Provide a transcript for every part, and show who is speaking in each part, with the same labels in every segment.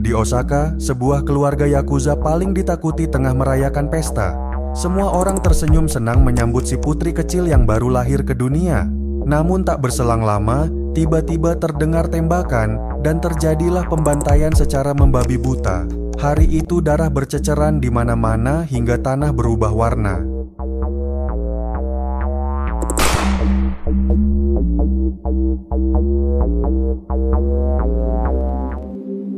Speaker 1: Di Osaka, sebuah keluarga Yakuza paling ditakuti tengah merayakan pesta. Semua orang tersenyum senang menyambut si putri kecil yang baru lahir ke dunia. Namun tak berselang lama, tiba-tiba terdengar tembakan dan terjadilah pembantaian secara membabi buta. Hari itu darah berceceran di mana-mana hingga tanah berubah warna.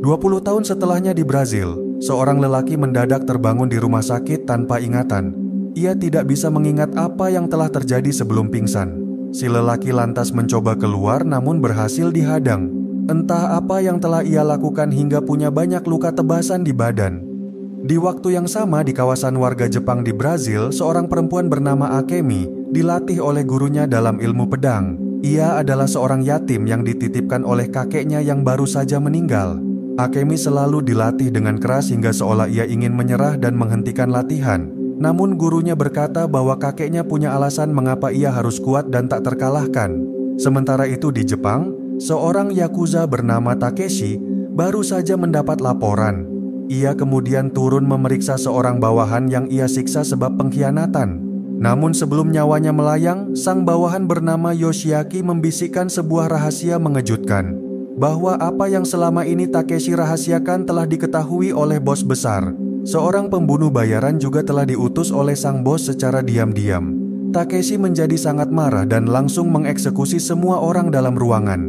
Speaker 1: 20 tahun setelahnya di Brazil, seorang lelaki mendadak terbangun di rumah sakit tanpa ingatan. Ia tidak bisa mengingat apa yang telah terjadi sebelum pingsan. Si lelaki lantas mencoba keluar namun berhasil dihadang. Entah apa yang telah ia lakukan hingga punya banyak luka tebasan di badan. Di waktu yang sama di kawasan warga Jepang di Brazil, seorang perempuan bernama Akemi dilatih oleh gurunya dalam ilmu pedang. Ia adalah seorang yatim yang dititipkan oleh kakeknya yang baru saja meninggal. Akemi selalu dilatih dengan keras hingga seolah ia ingin menyerah dan menghentikan latihan. Namun gurunya berkata bahwa kakeknya punya alasan mengapa ia harus kuat dan tak terkalahkan. Sementara itu di Jepang, seorang Yakuza bernama Takeshi baru saja mendapat laporan. Ia kemudian turun memeriksa seorang bawahan yang ia siksa sebab pengkhianatan. Namun sebelum nyawanya melayang, sang bawahan bernama Yoshiaki membisikkan sebuah rahasia mengejutkan. Bahwa apa yang selama ini Takeshi rahasiakan telah diketahui oleh bos besar. Seorang pembunuh bayaran juga telah diutus oleh sang bos secara diam-diam. Takeshi menjadi sangat marah dan langsung mengeksekusi semua orang dalam ruangan.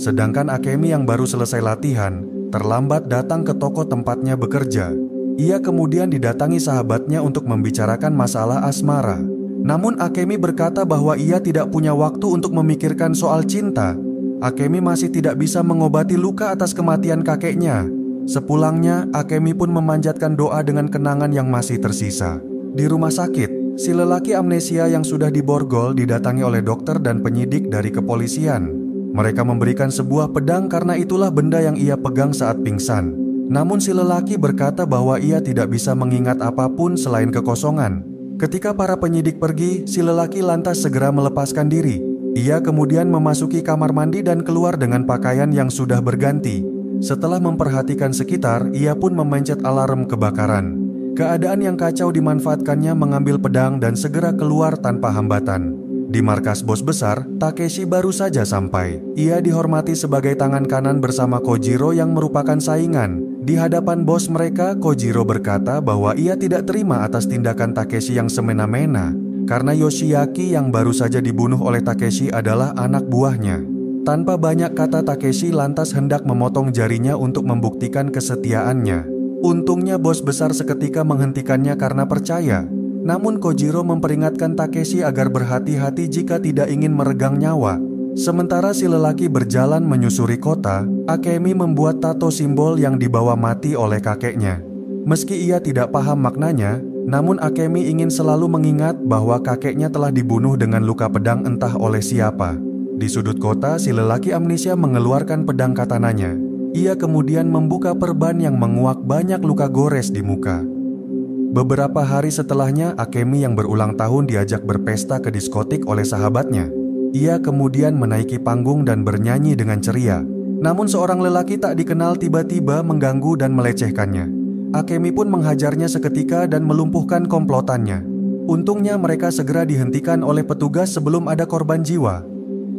Speaker 1: Sedangkan Akemi yang baru selesai latihan, terlambat datang ke toko tempatnya bekerja. Ia kemudian didatangi sahabatnya untuk membicarakan masalah asmara. Namun Akemi berkata bahwa ia tidak punya waktu untuk memikirkan soal cinta. Akemi masih tidak bisa mengobati luka atas kematian kakeknya. Sepulangnya, Akemi pun memanjatkan doa dengan kenangan yang masih tersisa. Di rumah sakit, si lelaki amnesia yang sudah diborgol didatangi oleh dokter dan penyidik dari kepolisian. Mereka memberikan sebuah pedang karena itulah benda yang ia pegang saat pingsan. Namun si lelaki berkata bahwa ia tidak bisa mengingat apapun selain kekosongan. Ketika para penyidik pergi, si lelaki lantas segera melepaskan diri. Ia kemudian memasuki kamar mandi dan keluar dengan pakaian yang sudah berganti. Setelah memperhatikan sekitar, ia pun memencet alarm kebakaran. Keadaan yang kacau dimanfaatkannya mengambil pedang dan segera keluar tanpa hambatan. Di markas bos besar, Takeshi baru saja sampai. Ia dihormati sebagai tangan kanan bersama Kojiro yang merupakan saingan. Di hadapan bos mereka, Kojiro berkata bahwa ia tidak terima atas tindakan Takeshi yang semena-mena. Karena Yoshiaki yang baru saja dibunuh oleh Takeshi adalah anak buahnya. Tanpa banyak kata, Takeshi lantas hendak memotong jarinya untuk membuktikan kesetiaannya. Untungnya bos besar seketika menghentikannya karena percaya. Namun Kojiro memperingatkan Takeshi agar berhati-hati jika tidak ingin meregang nyawa. Sementara si lelaki berjalan menyusuri kota, Akemi membuat tato simbol yang dibawa mati oleh kakeknya. Meski ia tidak paham maknanya, namun Akemi ingin selalu mengingat bahwa kakeknya telah dibunuh dengan luka pedang entah oleh siapa. Di sudut kota, si lelaki amnesia mengeluarkan pedang katananya. Ia kemudian membuka perban yang menguak banyak luka gores di muka. Beberapa hari setelahnya, Akemi yang berulang tahun diajak berpesta ke diskotik oleh sahabatnya. Ia kemudian menaiki panggung dan bernyanyi dengan ceria. Namun seorang lelaki tak dikenal tiba-tiba mengganggu dan melecehkannya. Akemi pun menghajarnya seketika dan melumpuhkan komplotannya. Untungnya mereka segera dihentikan oleh petugas sebelum ada korban jiwa.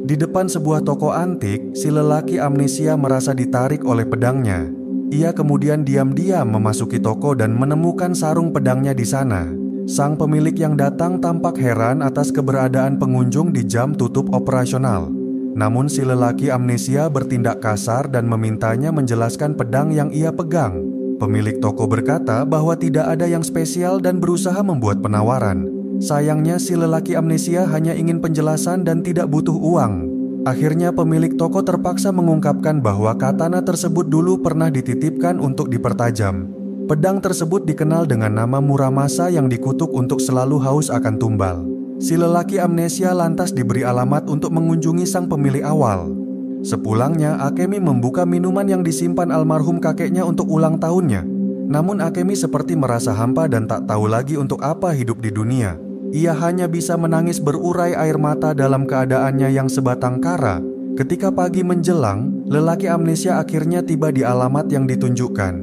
Speaker 1: Di depan sebuah toko antik, si lelaki amnesia merasa ditarik oleh pedangnya. Ia kemudian diam-diam memasuki toko dan menemukan sarung pedangnya di sana. Sang pemilik yang datang tampak heran atas keberadaan pengunjung di jam tutup operasional. Namun si lelaki amnesia bertindak kasar dan memintanya menjelaskan pedang yang ia pegang. Pemilik toko berkata bahwa tidak ada yang spesial dan berusaha membuat penawaran. Sayangnya si lelaki amnesia hanya ingin penjelasan dan tidak butuh uang. Akhirnya pemilik toko terpaksa mengungkapkan bahwa katana tersebut dulu pernah dititipkan untuk dipertajam. Pedang tersebut dikenal dengan nama Muramasa yang dikutuk untuk selalu haus akan tumbal. Si lelaki amnesia lantas diberi alamat untuk mengunjungi sang pemilik awal. Sepulangnya, Akemi membuka minuman yang disimpan almarhum kakeknya untuk ulang tahunnya. Namun Akemi seperti merasa hampa dan tak tahu lagi untuk apa hidup di dunia. Ia hanya bisa menangis berurai air mata dalam keadaannya yang sebatang kara. Ketika pagi menjelang, lelaki amnesia akhirnya tiba di alamat yang ditunjukkan.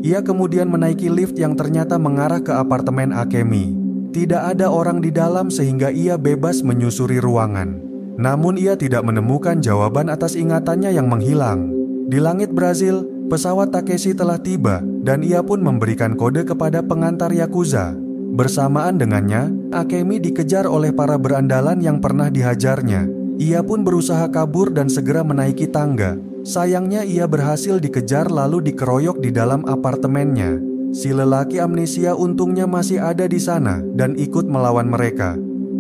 Speaker 1: Ia kemudian menaiki lift yang ternyata mengarah ke apartemen Akemi. Tidak ada orang di dalam sehingga ia bebas menyusuri ruangan. Namun ia tidak menemukan jawaban atas ingatannya yang menghilang. Di langit Brazil, pesawat Takeshi telah tiba dan ia pun memberikan kode kepada pengantar Yakuza. Bersamaan dengannya, Akemi dikejar oleh para berandalan yang pernah dihajarnya. Ia pun berusaha kabur dan segera menaiki tangga. Sayangnya ia berhasil dikejar lalu dikeroyok di dalam apartemennya. Si lelaki amnesia untungnya masih ada di sana dan ikut melawan mereka.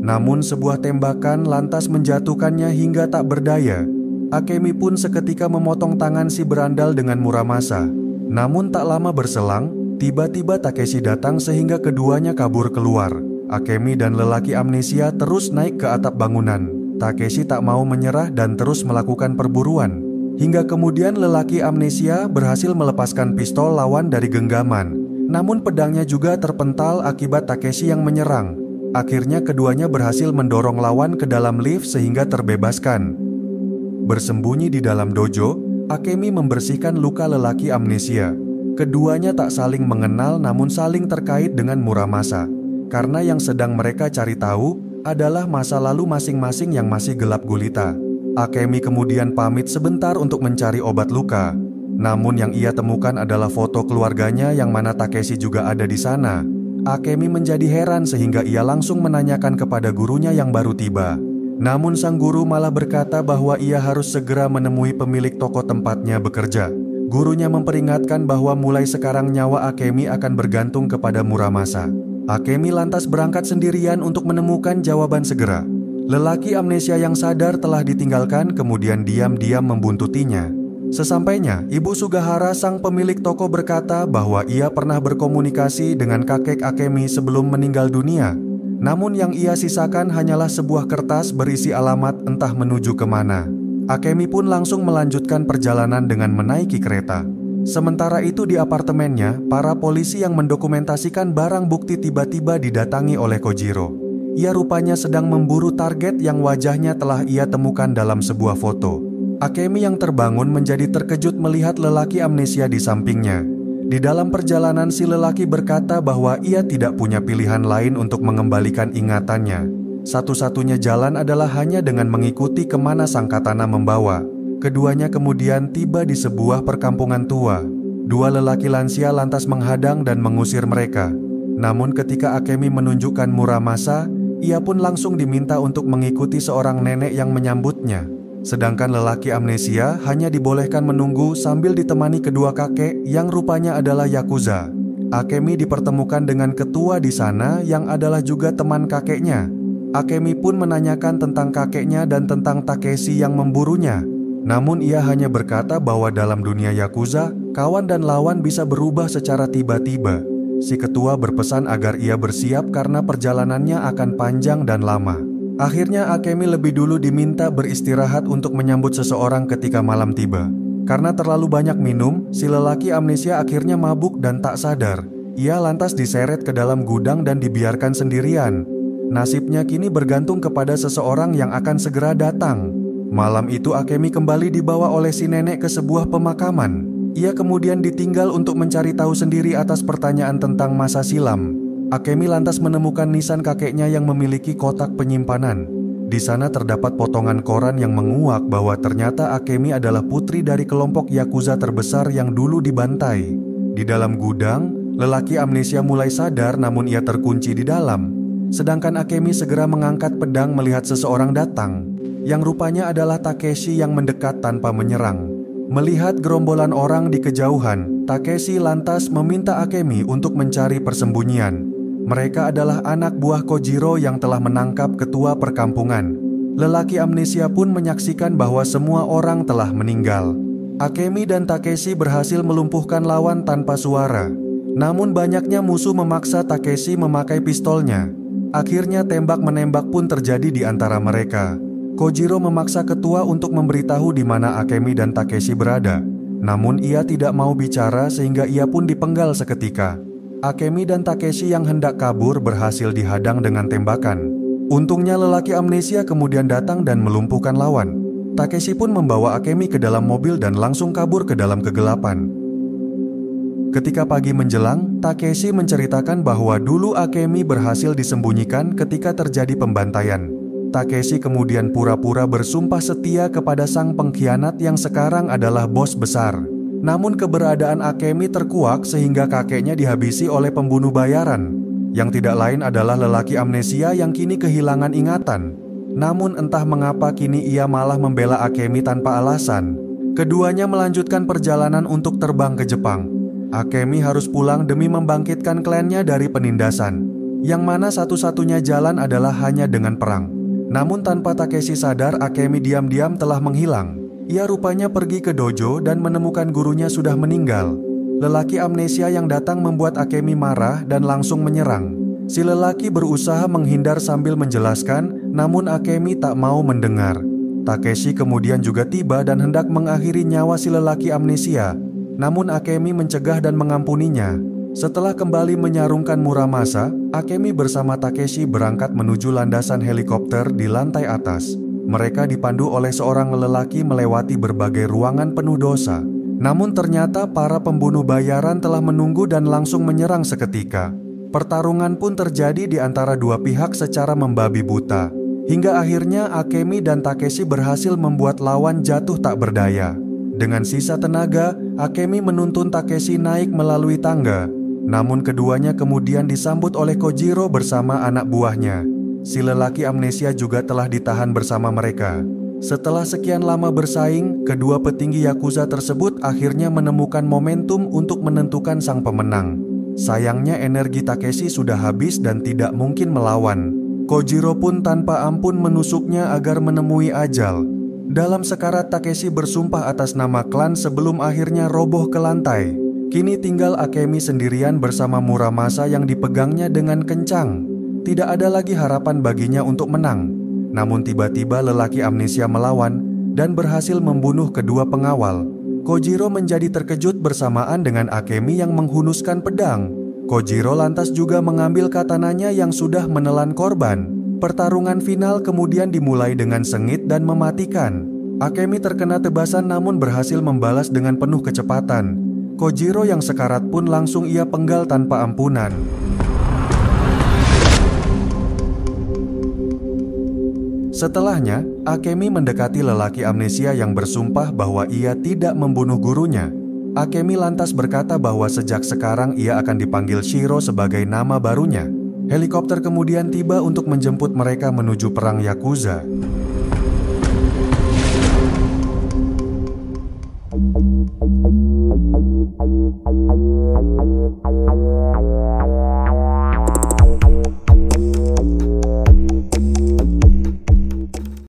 Speaker 1: Namun sebuah tembakan lantas menjatuhkannya hingga tak berdaya. Akemi pun seketika memotong tangan si berandal dengan Muramasa. Namun tak lama berselang, tiba-tiba Takeshi datang sehingga keduanya kabur keluar. Akemi dan lelaki amnesia terus naik ke atap bangunan. Takeshi tak mau menyerah dan terus melakukan perburuan. Hingga kemudian lelaki amnesia berhasil melepaskan pistol lawan dari genggaman. Namun pedangnya juga terpental akibat Takeshi yang menyerang. Akhirnya keduanya berhasil mendorong lawan ke dalam lift sehingga terbebaskan. Bersembunyi di dalam dojo, Akemi membersihkan luka lelaki amnesia. Keduanya tak saling mengenal namun saling terkait dengan Muramasa. Karena yang sedang mereka cari tahu adalah masa lalu masing-masing yang masih gelap gulita. Akemi kemudian pamit sebentar untuk mencari obat luka. Namun yang ia temukan adalah foto keluarganya yang mana Takeshi juga ada di sana. Akemi menjadi heran sehingga ia langsung menanyakan kepada gurunya yang baru tiba. Namun sang guru malah berkata bahwa ia harus segera menemui pemilik toko tempatnya bekerja. Gurunya memperingatkan bahwa mulai sekarang nyawa Akemi akan bergantung kepada Muramasa. Akemi lantas berangkat sendirian untuk menemukan jawaban segera. Lelaki amnesia yang sadar telah ditinggalkan kemudian diam-diam membuntutinya. Sesampainya, Ibu Sugahara sang pemilik toko berkata bahwa ia pernah berkomunikasi dengan kakek Akemi sebelum meninggal dunia. Namun yang ia sisakan hanyalah sebuah kertas berisi alamat entah menuju kemana. Akemi pun langsung melanjutkan perjalanan dengan menaiki kereta. Sementara itu di apartemennya, para polisi yang mendokumentasikan barang bukti tiba-tiba didatangi oleh Kojiro. Ia rupanya sedang memburu target yang wajahnya telah ia temukan dalam sebuah foto. Akemi yang terbangun menjadi terkejut melihat lelaki amnesia di sampingnya. Di dalam perjalanan si lelaki berkata bahwa ia tidak punya pilihan lain untuk mengembalikan ingatannya. Satu-satunya jalan adalah hanya dengan mengikuti kemana sang katana membawa. Keduanya kemudian tiba di sebuah perkampungan tua. Dua lelaki lansia lantas menghadang dan mengusir mereka. Namun ketika Akemi menunjukkan Muramasa, ia pun langsung diminta untuk mengikuti seorang nenek yang menyambutnya. Sedangkan lelaki amnesia hanya dibolehkan menunggu sambil ditemani kedua kakek yang rupanya adalah Yakuza. Akemi dipertemukan dengan ketua di sana yang adalah juga teman kakeknya. Akemi pun menanyakan tentang kakeknya dan tentang Takeshi yang memburunya. Namun ia hanya berkata bahwa dalam dunia Yakuza, kawan dan lawan bisa berubah secara tiba-tiba. Si ketua berpesan agar ia bersiap karena perjalanannya akan panjang dan lama. Akhirnya Akemi lebih dulu diminta beristirahat untuk menyambut seseorang ketika malam tiba. Karena terlalu banyak minum, si lelaki amnesia akhirnya mabuk dan tak sadar. Ia lantas diseret ke dalam gudang dan dibiarkan sendirian. Nasibnya kini bergantung kepada seseorang yang akan segera datang. Malam itu Akemi kembali dibawa oleh si nenek ke sebuah pemakaman. Ia kemudian ditinggal untuk mencari tahu sendiri atas pertanyaan tentang masa silam. Akemi lantas menemukan nisan kakeknya yang memiliki kotak penyimpanan. Di sana terdapat potongan koran yang menguak bahwa ternyata Akemi adalah putri dari kelompok Yakuza terbesar yang dulu dibantai. Di dalam gudang, lelaki amnesia mulai sadar namun ia terkunci di dalam. Sedangkan Akemi segera mengangkat pedang melihat seseorang datang, yang rupanya adalah Takeshi yang mendekat tanpa menyerang. Melihat gerombolan orang di kejauhan, Takeshi lantas meminta Akemi untuk mencari persembunyian. Mereka adalah anak buah Kojiro yang telah menangkap ketua perkampungan. Lelaki amnesia pun menyaksikan bahwa semua orang telah meninggal. Akemi dan Takeshi berhasil melumpuhkan lawan tanpa suara. Namun banyaknya musuh memaksa Takeshi memakai pistolnya. Akhirnya tembak-menembak pun terjadi di antara mereka. Kojiro memaksa ketua untuk memberitahu di mana Akemi dan Takeshi berada. Namun ia tidak mau bicara sehingga ia pun dipenggal seketika. Akemi dan Takeshi yang hendak kabur berhasil dihadang dengan tembakan. Untungnya lelaki amnesia kemudian datang dan melumpuhkan lawan. Takeshi pun membawa Akemi ke dalam mobil dan langsung kabur ke dalam kegelapan. Ketika pagi menjelang, Takeshi menceritakan bahwa dulu Akemi berhasil disembunyikan ketika terjadi pembantaian. Takeshi kemudian pura-pura bersumpah setia kepada sang pengkhianat yang sekarang adalah bos besar. Namun keberadaan Akemi terkuak sehingga kakeknya dihabisi oleh pembunuh bayaran, yang tidak lain adalah lelaki amnesia yang kini kehilangan ingatan. Namun entah mengapa kini ia malah membela Akemi tanpa alasan. Keduanya melanjutkan perjalanan untuk terbang ke Jepang. Akemi harus pulang demi membangkitkan klannya dari penindasan, yang mana satu-satunya jalan adalah hanya dengan perang. Namun tanpa Takeshi sadar, Akemi diam-diam telah menghilang. Ia rupanya pergi ke dojo dan menemukan gurunya sudah meninggal. Lelaki amnesia yang datang membuat Akemi marah dan langsung menyerang. Si lelaki berusaha menghindar sambil menjelaskan, namun Akemi tak mau mendengar. Takeshi kemudian juga tiba dan hendak mengakhiri nyawa si lelaki amnesia. Namun Akemi mencegah dan mengampuninya. Setelah kembali menyarungkan Muramasa, Akemi bersama Takeshi berangkat menuju landasan helikopter di lantai atas. Mereka dipandu oleh seorang lelaki melewati berbagai ruangan penuh dosa. Namun ternyata para pembunuh bayaran telah menunggu dan langsung menyerang seketika. Pertarungan pun terjadi di antara dua pihak secara membabi buta. Hingga akhirnya Akemi dan Takeshi berhasil membuat lawan jatuh tak berdaya. Dengan sisa tenaga, Akemi menuntun Takeshi naik melalui tangga. Namun keduanya kemudian disambut oleh Kojiro bersama anak buahnya. Si lelaki amnesia juga telah ditahan bersama mereka. Setelah sekian lama bersaing, kedua petinggi Yakuza tersebut akhirnya menemukan momentum untuk menentukan sang pemenang. Sayangnya energi Takeshi sudah habis dan tidak mungkin melawan. Kojiro pun tanpa ampun menusuknya agar menemui ajal. Dalam sekarat, Takeshi bersumpah atas nama klan sebelum akhirnya roboh ke lantai. Kini tinggal Akemi sendirian bersama Muramasa yang dipegangnya dengan kencang. Tidak ada lagi harapan baginya untuk menang. Namun tiba-tiba lelaki amnesia melawan dan berhasil membunuh kedua pengawal. Kojiro menjadi terkejut bersamaan dengan Akemi yang menghunuskan pedang. Kojiro lantas juga mengambil katananya yang sudah menelan korban. Pertarungan final kemudian dimulai dengan sengit dan mematikan. Akemi terkena tebasan namun berhasil membalas dengan penuh kecepatan. Kojiro yang sekarat pun langsung ia penggal tanpa ampunan. Setelahnya, Akemi mendekati lelaki amnesia yang bersumpah bahwa ia tidak membunuh gurunya. Akemi lantas berkata bahwa sejak sekarang ia akan dipanggil Shiro sebagai nama barunya. Helikopter kemudian tiba untuk menjemput mereka menuju perang Yakuza.